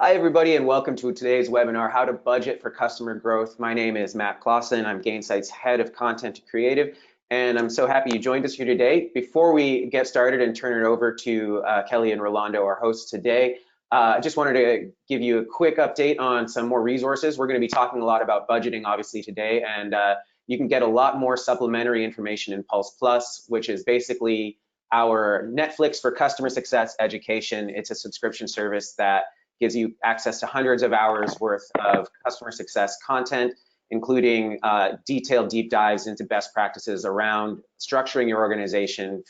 Hi, everybody, and welcome to today's webinar, How to Budget for Customer Growth. My name is Matt Clausen. I'm Gainsight's Head of Content Creative, and I'm so happy you joined us here today. Before we get started and turn it over to Kelly and Rolando, our hosts today, I just wanted to give you a quick update on some more resources. We're going to be talking a lot about budgeting, obviously, today, and you can get a lot more supplementary information in Pulse Plus, which is basically our Netflix for customer success education. It's a subscription service that gives you access to hundreds of hours worth of customer success content, including detailed deep dives into best practices around structuring your organization,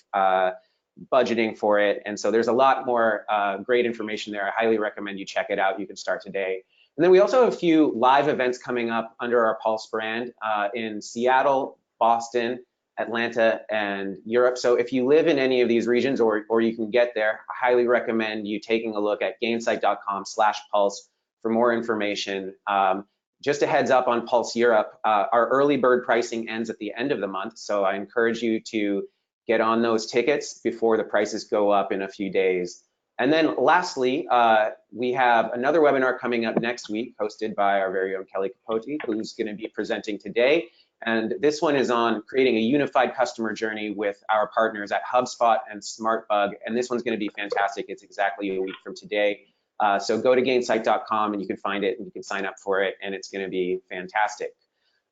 budgeting for it. And so there's a lot more great information there. I highly recommend you check it out. You can start today. And then we also have a few live events coming up under our Pulse brand in Seattle, Boston, Atlanta, and Europe. So if you live in any of these regions or you can get there, I highly recommend you taking a look at gainsight.com/pulse for more information. Just a heads up on Pulse Europe, our early bird pricing ends at the end of the month. So I encourage you to get on those tickets before the prices go up in a few days. And then lastly, we have another webinar coming up next week hosted by our very own Kelly Capote, who's going to be presenting today. And this one is on creating a unified customer journey with our partners at HubSpot and SmartBug. And this one's going to be fantastic. It's exactly a week from today. So go to gainsight.com and you can find it and you can sign up for it, and it's going to be fantastic.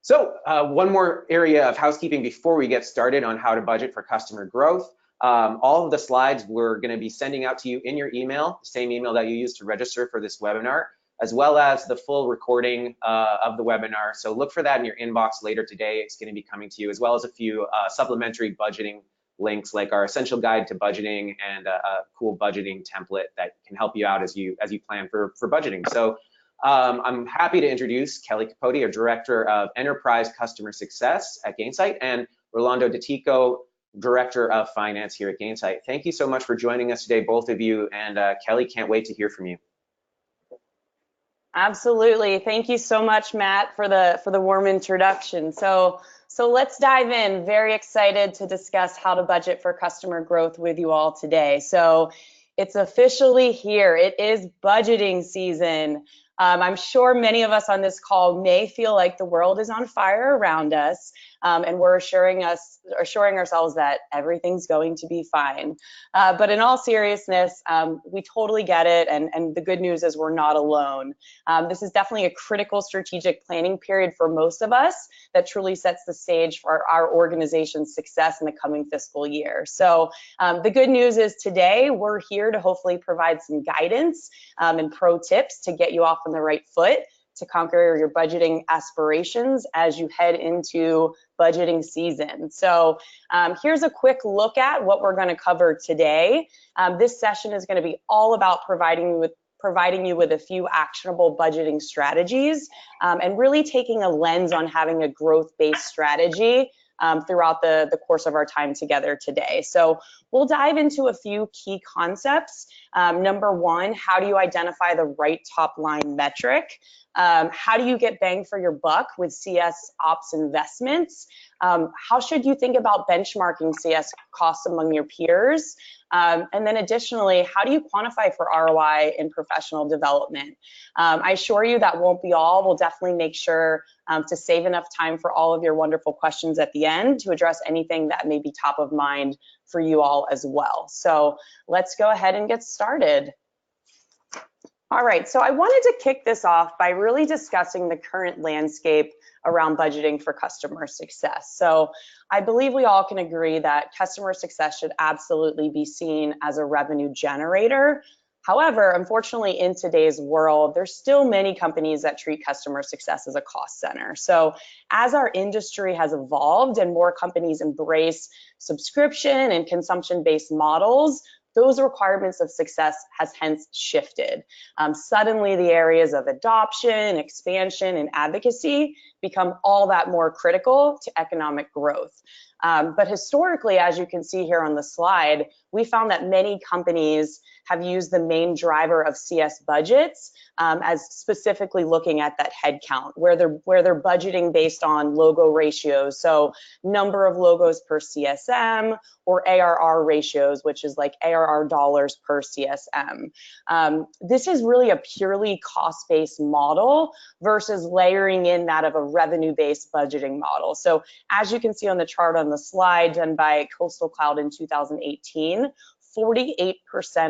So one more area of housekeeping before we get started on how to budget for customer growth. All of the slides we're going to be sending out to you in your email, the same email that you used to register for this webinar, as well as the full recording of the webinar. So look for that in your inbox later today. It's going to be coming to you, as well as a few supplementary budgeting links, like our essential guide to budgeting and a cool budgeting template that can help you out as you plan for budgeting. So I'm happy to introduce Kelly Capote, our Director of Enterprise Customer Success at Gainsight, and Rolando DeTico, Director of Finance here at Gainsight. Thank you so much for joining us today, both of you. And Kelly, can't wait to hear from you. Absolutely. Thank you so much, Matt, for the warm introduction. So let's dive in. Very excited to discuss how to budget for customer growth with you all today. So it's officially here. It is budgeting season. I'm sure many of us on this call may feel like the world is on fire around us, and we're assuring ourselves that everything's going to be fine. But in all seriousness, we totally get it, and the good news is we're not alone. This is definitely a critical strategic planning period for most of us that truly sets the stage for our organization's success in the coming fiscal year. So the good news is today we're here to hopefully provide some guidance and pro tips to get you off on the right foot to conquer your budgeting aspirations as you head into budgeting season. So here's a quick look at what we're going to cover today. This session is going to be all about providing you with a few actionable budgeting strategies and really taking a lens on having a growth-based strategy throughout the course of our time together today. So we'll dive into a few key concepts. Number one, how do you identify the right top line metric? How do you get bang for your buck with CS ops investments? How should you think about benchmarking CS costs among your peers? And then additionally, how do you quantify for ROI in professional development? I assure you that won't be all. We'll definitely make sure to save enough time for all of your wonderful questions at the end to address anything that may be top of mind for you all as well. So let's go ahead and get started. All right, so I wanted to kick this off by really discussing the current landscape around budgeting for customer success. So I believe we all can agree that customer success should absolutely be seen as a revenue generator. However, unfortunately, in today's world, there's still many companies that treat customer success as a cost center. So as our industry has evolved and more companies embrace subscription and consumption-based models, those requirements of success has hence shifted. Suddenly, the areas of adoption, expansion, and advocacy become all that more critical to economic growth. But historically, as you can see here on the slide, we found that many companies have used the main driver of CS budgets as specifically looking at that head count, where they're budgeting based on logo ratios, so number of logos per CSM, or ARR ratios, which is like ARR dollars per CSM. This is really a purely cost-based model versus layering in that of a revenue-based budgeting model. So as you can see on the chart on the slide done by Coastal Cloud in 2018, 48%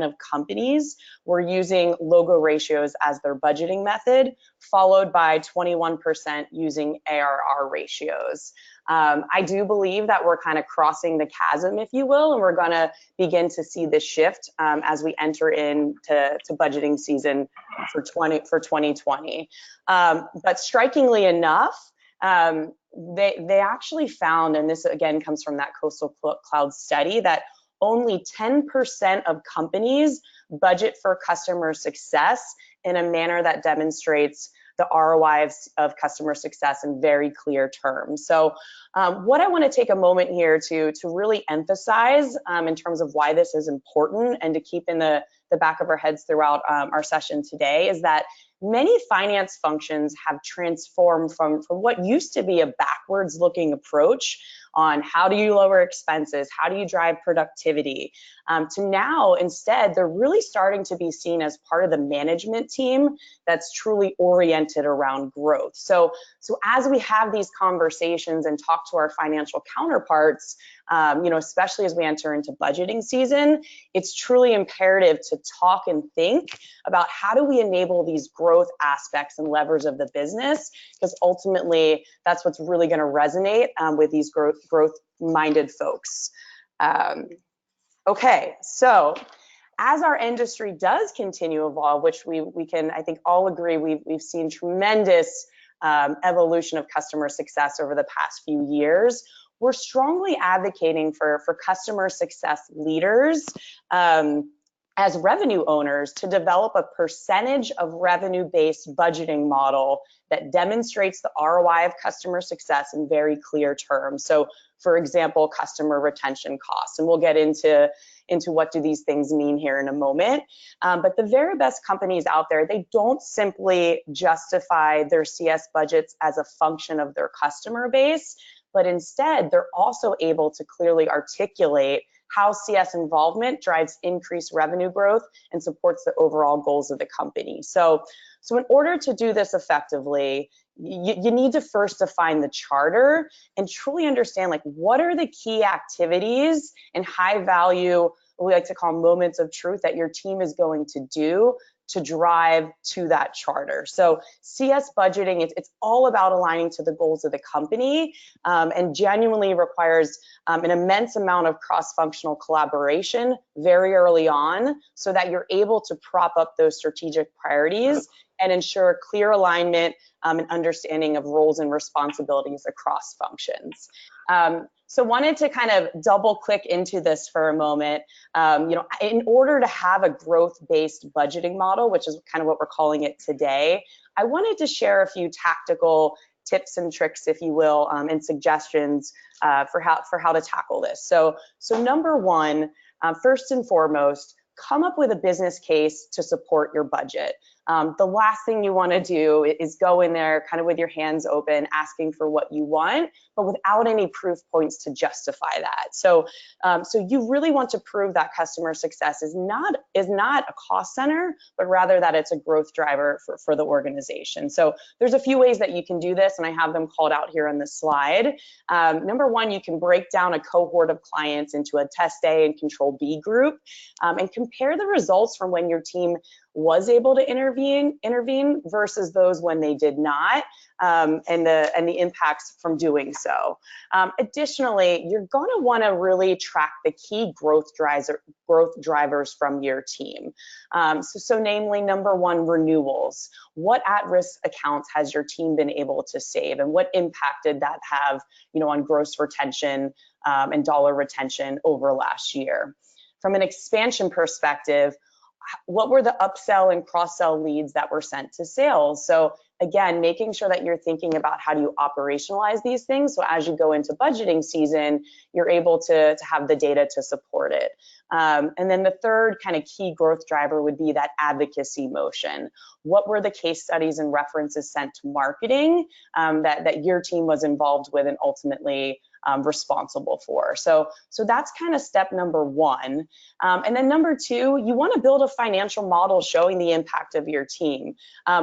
of companies were using logo ratios as their budgeting method, followed by 21% using ARR ratios. I do believe that we're kind of crossing the chasm, if you will, and we're going to begin to see this shift as we enter into budgeting season for 2020. But strikingly enough, they actually found, and this again comes from that Coastal Cloud study, that only 10% of companies budget for customer success in a manner that demonstrates the ROI of customer success in very clear terms. So what I want to take a moment here to really emphasize in terms of why this is important and to keep in the back of our heads throughout our session today is that many finance functions have transformed from what used to be a backwards looking approach on how do you lower expenses, how do you drive productivity, to now instead they're really starting to be seen as part of the management team that's truly oriented around growth. So as we have these conversations and talk to our financial counterparts, especially as we enter into budgeting season, it's truly imperative to talk and think about how do we enable these growth aspects and levers of the business, because ultimately that's what's really going to resonate with these growth-minded folks. Okay, so as our industry does continue to evolve, which we can, I think, all agree, we've seen tremendous evolution of customer success over the past few years. We're strongly advocating for customer success leaders as revenue owners to develop a percentage of revenue-based budgeting model that demonstrates the ROI of customer success in very clear terms. So, for example, customer retention costs, and we'll get into what do these things mean here in a moment. But the very best companies out there, they don't simply justify their CS budgets as a function of their customer base, but instead they're also able to clearly articulate how CS involvement drives increased revenue growth and supports the overall goals of the company. So in order to do this effectively, you need to first define the charter and truly understand, like, what are the key activities and high value, what we like to call moments of truth, that your team is going to do to drive to that charter. So CS budgeting, it's all about aligning to the goals of the company, and genuinely requires an immense amount of cross-functional collaboration very early on, so that you're able to prop up those strategic priorities and ensure clear alignment and understanding of roles and responsibilities across functions. So wanted to kind of double click into this for a moment. In order to have a growth-based budgeting model, which is kind of what we're calling it today, I wanted to share a few tactical tips and tricks, if you will, and suggestions for how to tackle this. So number one, first and foremost, come up with a business case to support your budget. The last thing you want to do is go in there kind of with your hands open, asking for what you want, but without any proof points to justify that. So you really want to prove that customer success is not a cost center, but rather that it's a growth driver for the organization. So there's a few ways that you can do this, and I have them called out here on the slide. Number one, you can break down a cohort of clients into a test A and control B group, and compare the results from when your team was able to intervene versus those when they did not, and the impacts from doing so. Additionally, you're going to want to really track the key growth drivers from your team. So namely, number one, renewals. What at-risk accounts has your team been able to save, and what impact did that have, on gross retention and dollar retention over last year? From an expansion perspective, what were the upsell and cross-sell leads that were sent to sales? So again, making sure that you're thinking about how do you operationalize these things, so as you go into budgeting season, you're able to have the data to support it. And then the third kind of key growth driver would be that advocacy motion. What were the case studies and references sent to marketing that your team was involved with and ultimately responsible for? So that's kind of step number one. And then number two, you want to build a financial model showing the impact of your team.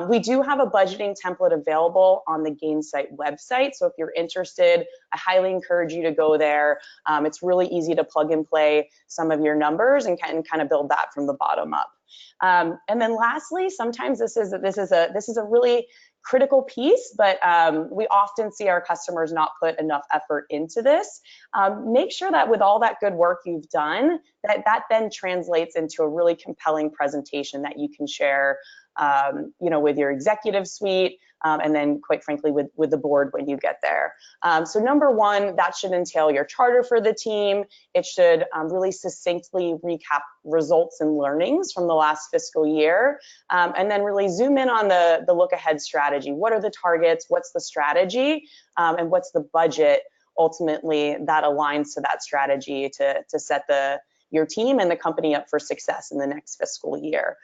We do have a budgeting template available on the Gainsight website. So if you're interested, I highly encourage you to go there. It's really easy to plug and play some of your numbers and kind of build that from the bottom up. And then lastly, sometimes this is a really critical piece, but we often see our customers not put enough effort into this. Make sure that with all that good work you've done, that then translates into a really compelling presentation that you can share, with your executive suite, and then quite frankly with the board when you get there. So number one, that should entail your charter for the team. It should really succinctly recap results and learnings from the last fiscal year, and then really zoom in on the look ahead strategy. What are the targets? What's the strategy? And what's the budget ultimately that aligns to that strategy to set your team and the company up for success in the next fiscal year.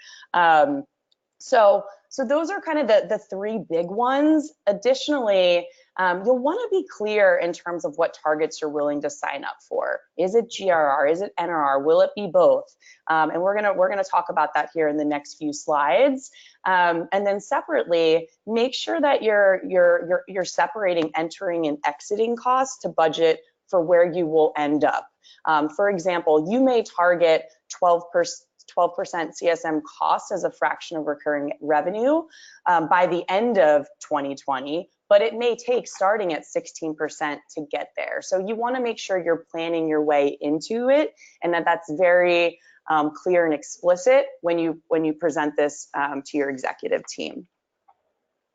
So those are kind of the three big ones. Additionally, you'll want to be clear in terms of what targets you're willing to sign up for. Is it GRR? Is it NRR? Will it be both? And we're gonna talk about that here in the next few slides. And then separately, make sure that you're separating entering and exiting costs to budget for where you will end up. For example, you may target 12% CSM cost as a fraction of recurring revenue by the end of 2020, but it may take starting at 16% to get there. So you want to make sure you're planning your way into it, and that's very clear and explicit when you present this to your executive team.